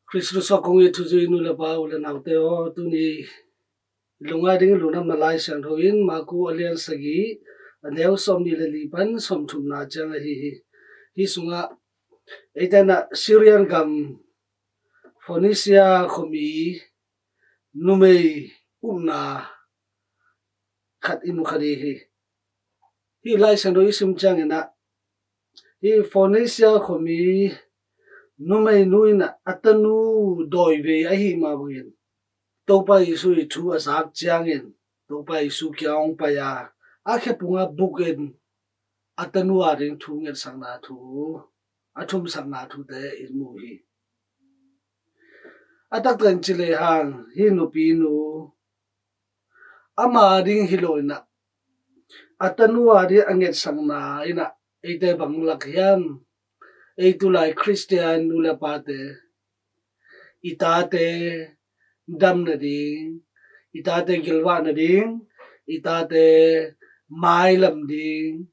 Kristus kong itu inu la ba ulan autte o tu ni lunga ding lunam malai sang thoin maku alian sagi aneu som ni lipan som thum na chang hi sunga etana Syrian gam Phoenicia khomi numei umna khat inu khari hi lai sang do isum chang ena hi Phoenicia khomi numei nuina atanu doive a hi ma buin to pa isu thu asak changin to pa isu kyang pa ya a khe punga buken atanu aring thu ngel sangna thu athum sangna thu te imu hi atak tren chile hang hi nu pi nu ama ring hiloina atanu ari anget sangna ina ite banglak hiam eitulai Christian nula pate itate dam na ding itate gilwa na ding itate mailam ding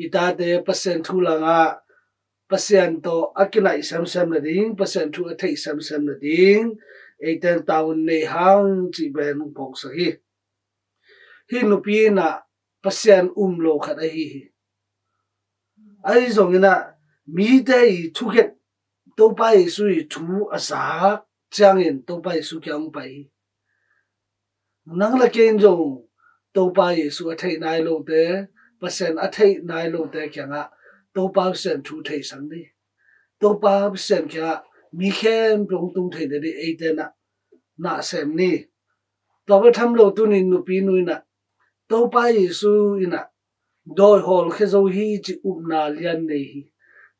itate pasen thulanga pasen to akinai sam na ding pasen thu athai sam na ding eiten taun ne hang chi ben pok sa hi nupi na pasen umlo khat hi ai zongina mi dei thuket to pai sui thu asa changin to pai su kyang pai nang la ken jo to pai su athai nai lo te pasen athai nai lo te kyanga to pa sen thu thai sang ni to pa sen kya mi khem plong tung thai de eitena na sem ni to ba tham lo tu ni nu pi nuina to pai su ina doi hol khe zo hi chi upna lian nei hi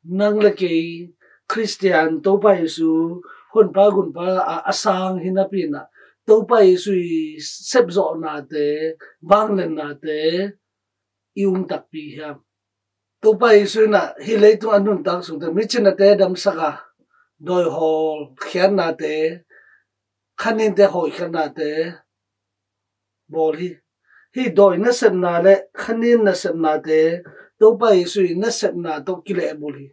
nang la ke Christian to pa isu hun pa gun pa asang hinapina to pa isu sepzo na te banglen na te iung tak pi hiam to pa isu na hilei tu anun tak su te michina te dam saka doi hol khian na te khanin te hoi khian na te bol hi doi na sem na le khanin na sem na te to pa isu na sem na to kile boli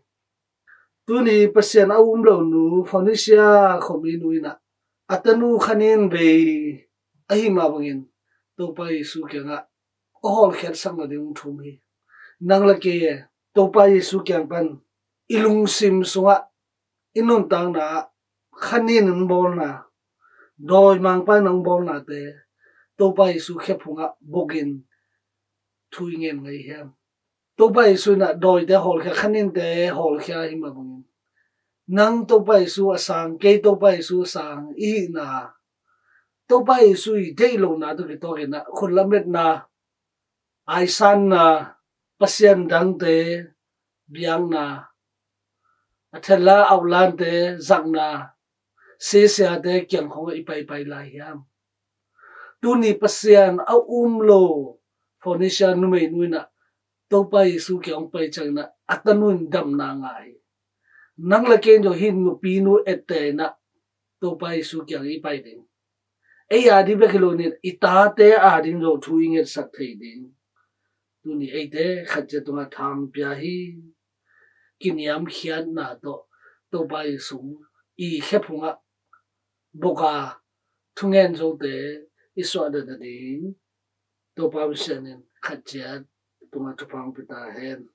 tuni pasien awum lo nu Phoenicia khomi nuina atanu khanin be ahima bangin to pa isu kyanga ohol khet sang ding thumi nangla ke to pa isu kyang pan ilung sim sunga inun tang na khanin bol na doi mang pa nang bol na te to pa isu khephunga bogin thuingen ngai hiam to pa isu na doi te hol kha khanin te hol kha hima bangin nang to pa isu asang ke to pa isu sang I na to pa isu dei lo na to ke to ke na khulamet na ai san na pasien dang te biang na athela aulan te zak na se sia te kyang khong ipai pai la hiam tu ni pasien au lo Phoenicia numei nuina to pa isu kyang pai chang na atanun dam na ngai nang la ken jo hin nu pi nu ette na to pa isu kyang I pai ding ei adi be khiloni itate ading jo thuing et sak thei ding tu ni eite khatje tunga tham pya hi kiniam khian na to pa isu I khephunga boka thungen jo te iswa da ding to pa sen khatje tunga thupang pita hen